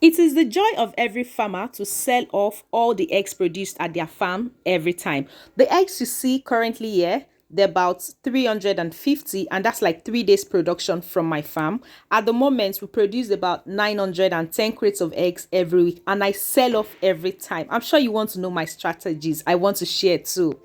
It is the joy of every farmer to sell off all the eggs produced at their farm every time. The eggs you see currently here, they're about 350, and that's like 3 days production from my farm. At the moment, we produce about 910 crates of eggs every week, and I sell off every time. I'm sure you want to know my strategies. I want to share too.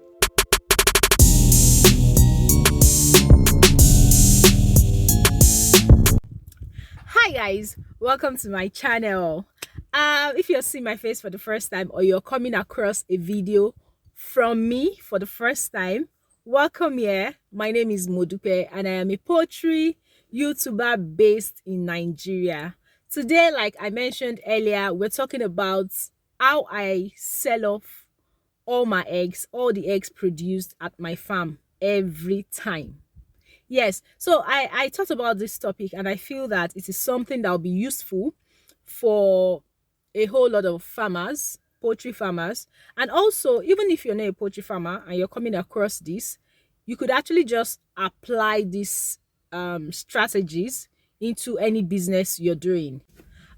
Hi guys, welcome to my channel. If you're seeing my face for the first time or you're coming across a video from me for the first time, welcome here. My name is Modupe and I am a poultry YouTuber based in Nigeria. Today, like I mentioned earlier, we're talking about how I sell off all the eggs produced at my farm every time. Yes, so I thought about this topic and I feel that it is something that will be useful for a whole lot of farmers, poultry farmers, and also even if you're not a poultry farmer and you're coming across this, you could actually just apply these strategies into any business you're doing.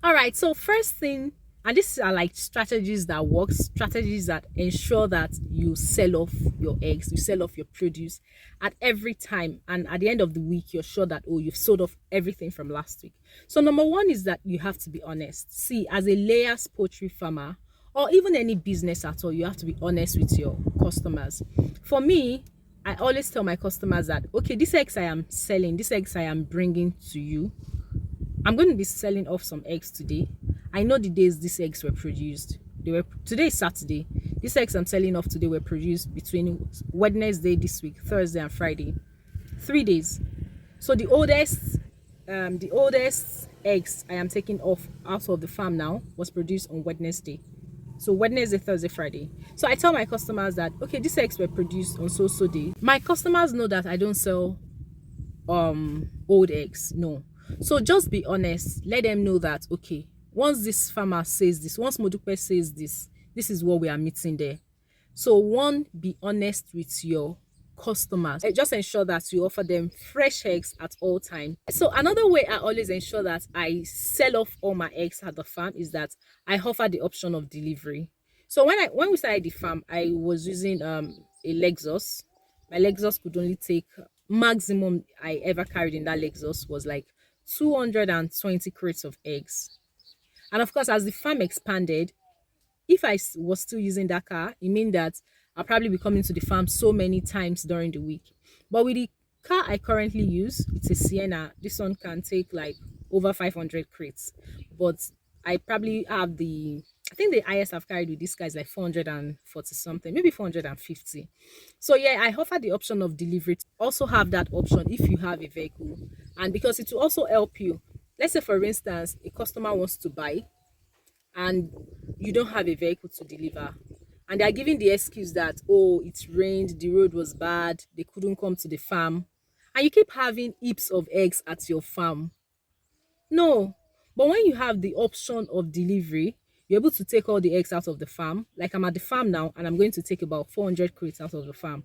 All right, so first thing, and these are like strategies that work, strategies that ensure that you sell off your eggs, you sell off your produce at every time, and at the end of the week, you're sure that you've sold off everything from last week. So number one is that you have to be honest. See, as a layers poultry farmer, or even any business at all, you have to be honest with your customers. For me, I always tell my customers that okay, these eggs I am selling, these eggs I am bringing to you, I'm going to be selling off some eggs today. I know the days these eggs were produced. Today is Saturday. These eggs I'm selling off today were produced between Wednesday this week, Thursday and Friday. 3 days. So the oldest eggs I am taking off out of the farm now was produced on Wednesday. So Wednesday, Thursday, Friday. So I tell my customers that okay, these eggs were produced on so day. My customers know that I don't sell old eggs. No. So just be honest. Let them know that okay, once this farmer says this, once Modupe says this, this is what we are meeting there. So one, be honest with your customers. Just ensure that you offer them fresh eggs at all time. So another way I always ensure that I sell off all my eggs at the farm is that I offer the option of delivery. So when we started the farm, I was using a Lexus. My Lexus could only take, maximum I ever carried in that Lexus was like 220 crates of eggs. And of course, as the farm expanded, if was still using that car, it means that I'll probably be coming to the farm so many times during the week. But with the car I currently use, it's a Sienna. This one can take like over 500 crates. But I probably have I think the highest I've carried with this guy is like 440 something, maybe 450. So yeah, I offer the option of delivery. Also have that option if you have a vehicle. And because it will also help you. Let's say for instance, a customer wants to buy and you don't have a vehicle to deliver, and they're giving the excuse that oh, it rained, the road was bad, they couldn't come to the farm, and you keep having heaps of eggs at your farm. No. But when you have the option of delivery, you're able to take all the eggs out of the farm. Like I'm at the farm now and I'm going to take about 400 crates out of the farm.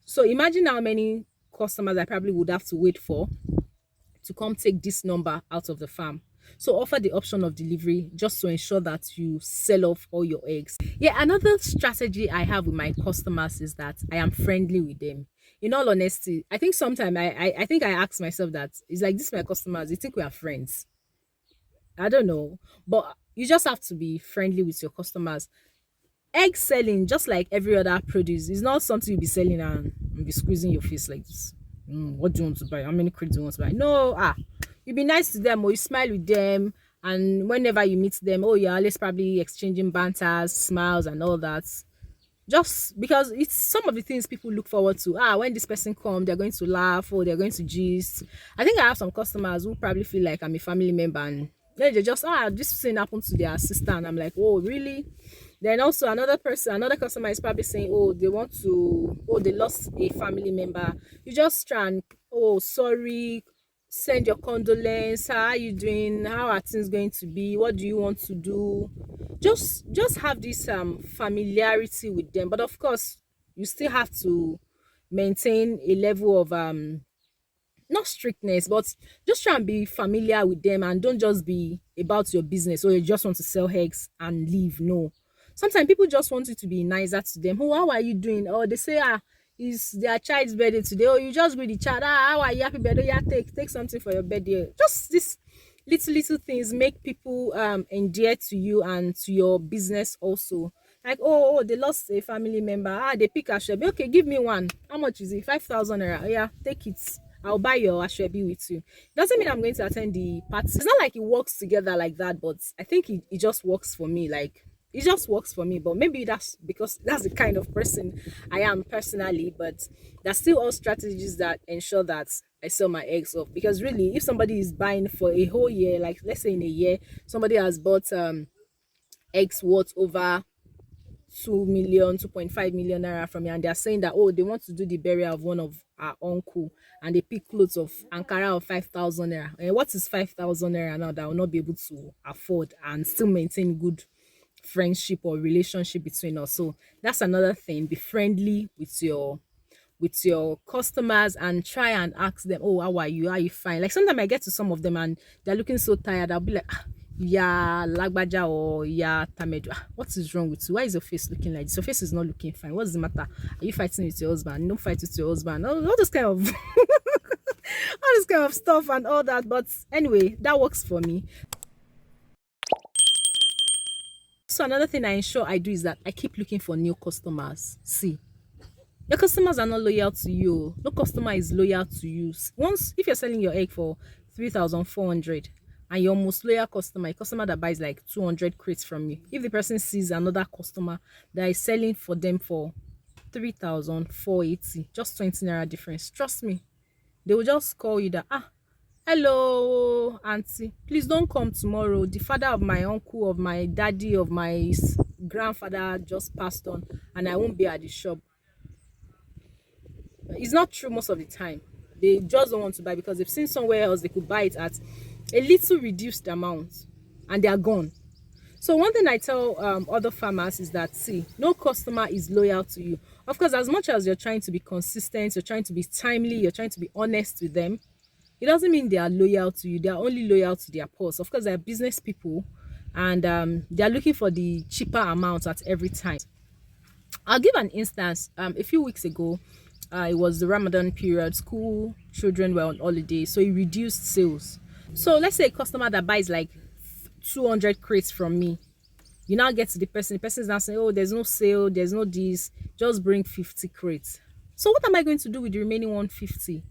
So imagine how many customers I probably would have to wait for to come take this number out of the farm. So offer the option of delivery just to ensure that you sell off all your eggs. Yeah, another strategy I have with my customers is that I am friendly with them. In all honesty, I think sometimes I think I ask myself that it's like this my customers, you think we are friends? I don't know. But you just have to be friendly with your customers. Egg selling, just like every other produce, is not something you'll be selling and be squeezing your face like this. What do you want to buy? How many crates do you want to buy? No, you be nice to them or you smile with them, and whenever you meet them, oh, you're always probably exchanging banters, smiles, and all that. Just because it's some of the things people look forward to. When this person come, they're going to laugh or they're going to gist. I think I have some customers who probably feel like I'm a family member, and they just this thing happened to their sister, and I'm like, oh, really? Then also another customer is probably saying, oh, they lost a family member. You just try and, oh, sorry, send your condolence. How are you doing? How are things going to be? What do you want to do? Just have this familiarity with them. But of course, you still have to maintain a level of not strictness, but just try and be familiar with them and don't just be about your business or you just want to sell eggs and leave. No. Sometimes people just want you to be nicer to them. Oh, how are you doing? Or they say, is their child's birthday today? Oh, you just greet the child. How are you? Happy birthday. Yeah, take something for your birthday. Just this little things make people endear to you and to your business also. Like, they lost a family member. They pick Ashwebi. Okay, give me one. How much is it? 5,000 naira. Yeah, take it. I'll buy your Ashwebi with you. Doesn't mean I'm going to attend the party. It's not like it works together like that, but I think it just works for me. Like, it just works for me. But maybe that's because that's the kind of person I am personally. But there's still all strategies that ensure that I sell my eggs off. Because really, if somebody is buying for a whole year, like let's say in a year, somebody has bought eggs worth over 2 million, 2.5 million naira from me, and they're saying that, oh, they want to do the burial of one of our uncle, and they pick clothes of Ankara of 5,000 naira. And what is 5,000 naira now that I will not be able to afford and still maintain good friendship or relationship between us? So that's another thing. Be friendly with your customers and try and ask them, oh, how are you? Are you fine? Like sometimes I get to some of them and they're looking so tired. I'll be like, yeah, lagbaja or yeah, tamedu. What is wrong with you? Why is your face looking like this? Your face is not looking fine. What's the matter? Are you fighting with your husband? Don't fight with your husband. All this kind of all this kind of stuff and all that. But anyway, that works for me. So another thing I ensure I do is that I keep looking for new customers. See, your customers are not loyal to you. No customer is loyal to you. Once, if you're selling your egg for 3,400 and your most loyal customer, a customer that buys like 200 crates from you, if the person sees another customer that is selling for them for 3,480, just 20 naira difference, trust me, they will just call you that, hello, auntie, please don't come tomorrow. The father of my uncle, of my daddy, of my grandfather just passed on, and I won't be at the shop. It's not true most of the time. They just don't want to buy because they've seen somewhere else they could buy it at a little reduced amount and they are gone. So one thing I tell other farmers is that, see, no customer is loyal to you. Of course, as much as you're trying to be consistent, you're trying to be timely, you're trying to be honest with them, it doesn't mean they are loyal to you. They are only loyal to their purse. Of course, they're business people and they are looking for the cheaper amount at every time. I'll give an instance. A few weeks ago, it was the Ramadan period. School children were on holiday, so it reduced sales. So let's say a customer that buys like 200 crates from me. You now get to the person. The person is now saying, "Oh, there's no sale. There's no this. Just bring 50 crates." So what am I going to do with the remaining 150?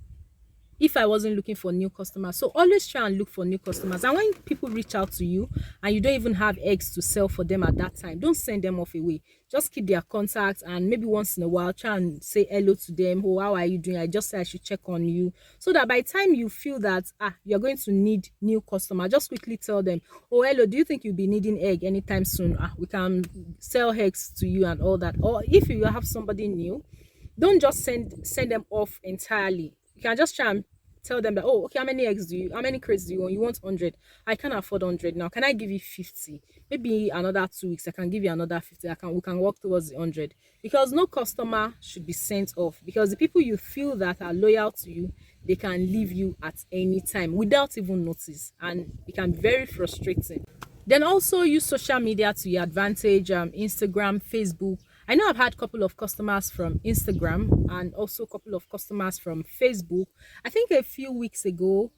If I wasn't looking for new customers? So always try and look for new customers. And when people reach out to you and you don't even have eggs to sell for them at that time, don't send them off away. Just keep their contacts and maybe once in a while try and say hello to them. Oh, how are you doing? I just said I should check on you, so that by the time you feel that you're going to need new customer, just quickly tell them, oh, hello, do you think you'll be needing egg anytime soon? We can sell eggs to you and all that. Or if you have somebody new, don't just send them off entirely. You can just try and tell them that, oh, okay, how many crates do you want? You want 100? I can't afford 100 now. Can I give you 50? Maybe another 2 weeks I can give you another 50. We can work towards the 100. Because no customer should be sent off, because the people you feel that are loyal to you, they can leave you at any time without even notice, and it can be very frustrating. Then also use social media to your advantage. Instagram, Facebook. I know I've had a couple of customers from Instagram and also a couple of customers from Facebook. I think a few weeks ago,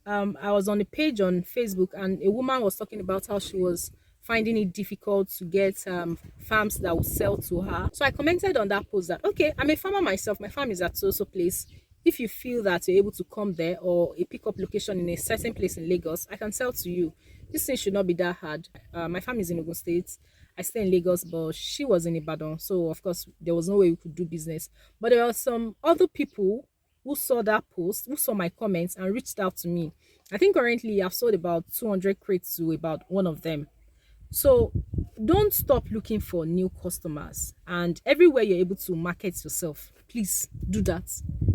I was on a page on Facebook and a woman was talking about how she was finding it difficult to get farms that would sell to her. So I commented on that post that, okay, I'm a farmer myself. My farm is at so place. If you feel that you're able to come there, or a pickup location in a certain place in Lagos, I can sell to you. This thing should not be that hard. My farm is in Ogun State. I stay in Lagos, but she was in Ibadan. So, of course, there was no way we could do business. But there are some other people who saw that post, who saw my comments and reached out to me. I think currently I've sold about 200 crates to about one of them. So don't stop looking for new customers, and everywhere you're able to market yourself, please do that,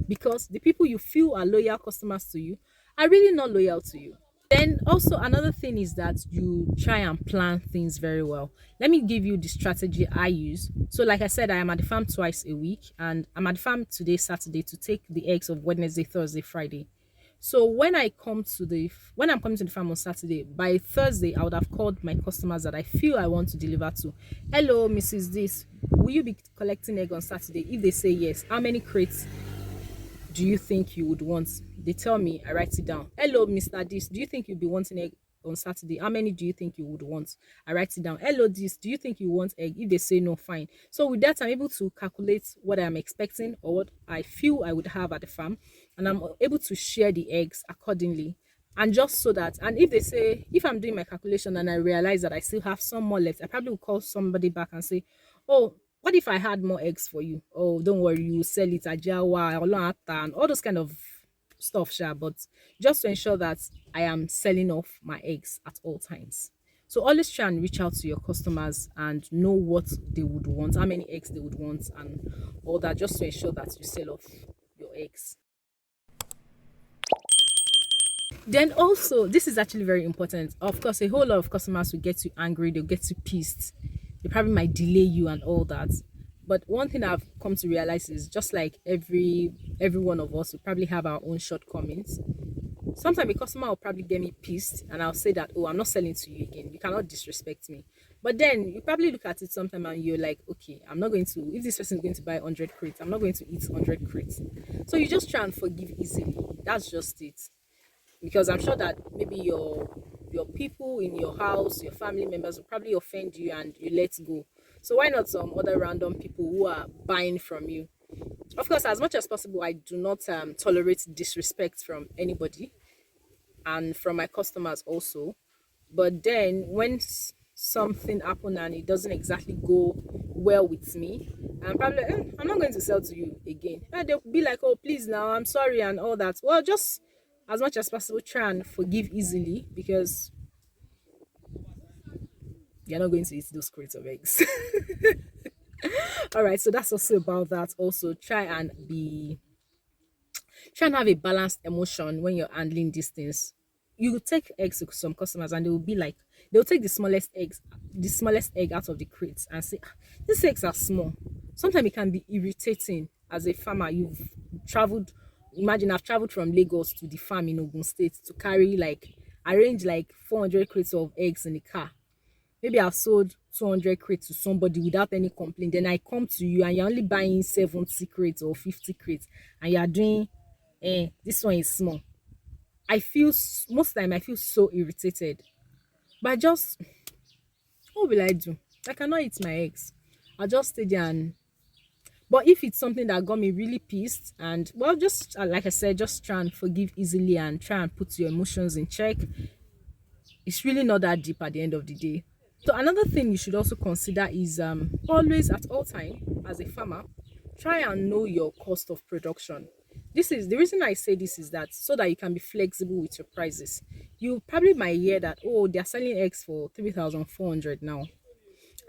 because the people you feel are loyal customers to you are really not loyal to you. Then also another thing is that you try and plan things very well. Let me give you the strategy I use. So like I said, I am at the farm twice a week, and I'm at the farm today, Saturday, to take the eggs of Wednesday, Thursday, Friday. So when I'm coming to the farm on Saturday, by Thursday I would have called my customers that I feel I want to deliver to. Hello, Mrs. This, will you be collecting egg on Saturday? If they say yes, how many crates do you think you would want? They tell me, I write it down. Hello, Mr. This, do you think you'll be wanting egg on Saturday? How many do you think you would want? I write it down. Hello, this, do you think you want egg? If they say no, fine. So with that, I'm able to calculate what I'm expecting or what I feel I would have at the farm, and I'm able to share the eggs accordingly. And just so that, and if they say, if I'm doing my calculation and I realize that I still have some more left, I probably will call somebody back and say, oh, what if I had more eggs for you? Oh, don't worry, you sell it at Jawa, and all those kind of stuff, sure. But just to ensure that I am selling off my eggs at all times. So always try and reach out to your customers and know what they would want, how many eggs they would want, and all that, just to ensure that you sell off your eggs. Then also, this is actually very important. Of course, a whole lot of customers will get you angry, they'll get you pissed. They probably might delay you and all that. But one thing I've come to realize is just like every one of us will probably have our own shortcomings. Sometimes a customer will probably get me pissed and I'll say that, oh, I'm not selling to you again. You cannot disrespect me. But then you probably look at it sometime and you're like, okay, I'm not going to, if this person is going to buy 100 crates, I'm not going to eat 100 crates. So you just try and forgive easily. That's just it, because I'm sure that maybe your people in your house, your family members will probably offend you and you let go. So why not some other random people who are buying from you? Of course, as much as possible, I do not tolerate disrespect from anybody and from my customers also. But then when something happen and it doesn't exactly go well with me, I'm probably like, I'm not going to sell to you again. And they'll be like, oh, please now, I'm sorry and all that. Well, just as much as possible, try and forgive easily, because you're not going to eat those crates of eggs. All right, so that's also about that. Also, try and have a balanced emotion when you're handling these things. You take eggs to some customers and they will be like, they'll take the smallest egg out of the crates and say, "Ah, these eggs are small." Sometimes it can be irritating as a farmer. You've traveled, imagine I've traveled from Lagos to the farm in Ogun State to carry like, arrange like 400 crates of eggs in the car. Maybe I've sold 200 crates to somebody without any complaint. Then I come to you and you're only buying 70 crates or 50 crates and you're doing, this one is small. Most time I feel so irritated. But I just, what will I do? I cannot eat my eggs. I'll just stay there and, but if it's something that got me really pissed, and well, just like I said, just try and forgive easily and try and put your emotions in check. It's really not that deep at the end of the day. So another thing you should also consider is always at all time as a farmer, try and know your cost of production. This is the reason I say this, is that so that you can be flexible with your prices. You probably might hear that, oh, they're selling eggs for 3,400 now,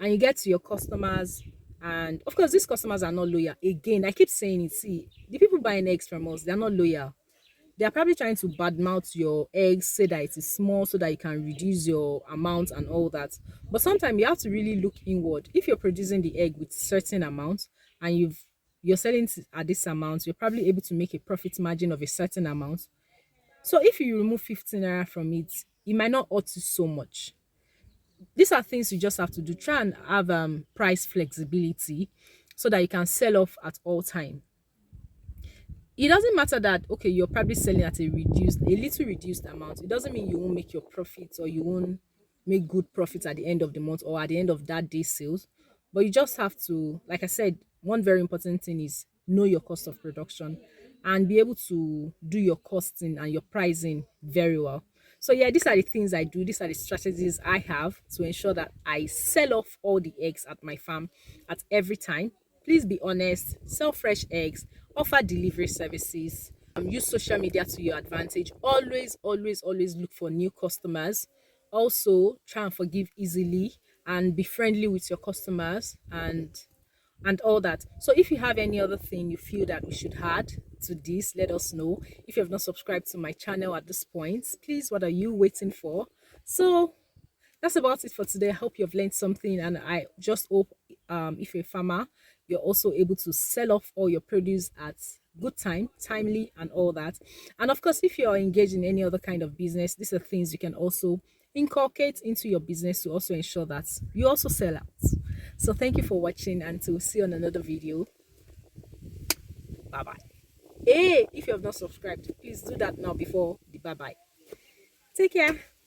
and you get to your customers, and of course these customers are not loyal. Again, I keep saying it. See, the people buying eggs from us, they're not loyal. They're probably trying to badmouth your eggs, say that it is small so that you can reduce your amount and all that. But sometimes you have to really look inward. If you're producing the egg with certain amount and you're selling it at this amount, you're probably able to make a profit margin of a certain amount. So if you remove 15 naira from it, it might not hurt you so much. These are things you just have to do. Try and have price flexibility so that you can sell off at all time. It doesn't matter that, okay, you're probably selling at a little reduced amount. It doesn't mean you won't make your profits or you won't make good profits at the end of the month or at the end of that day's sales. But you just have to, like I said, one very important thing is know your cost of production and be able to do your costing and your pricing very well. So yeah, these are the things I do. These are the strategies I have to ensure that I sell off all the eggs at my farm at every time. Please be honest, sell fresh eggs, offer delivery services, use social media to your advantage. Always look for new customers. Also, try and forgive easily and be friendly with your customers and all that. So if you have any other thing you feel that we should add to this, let us know. If you have not subscribed to my channel at this point, please, what are you waiting for? So that's about it for today. I hope you've learned something, and I just hope if you're a farmer, you're also able to sell off all your produce at good time, timely, and all that. And of course, if you are engaged in any other kind of business, these are things you can also inculcate into your business to also ensure that you also sell out. So thank you for watching, and to see you on another video. Bye bye. Hey, if you have not subscribed, please do that now before the bye bye. Take care.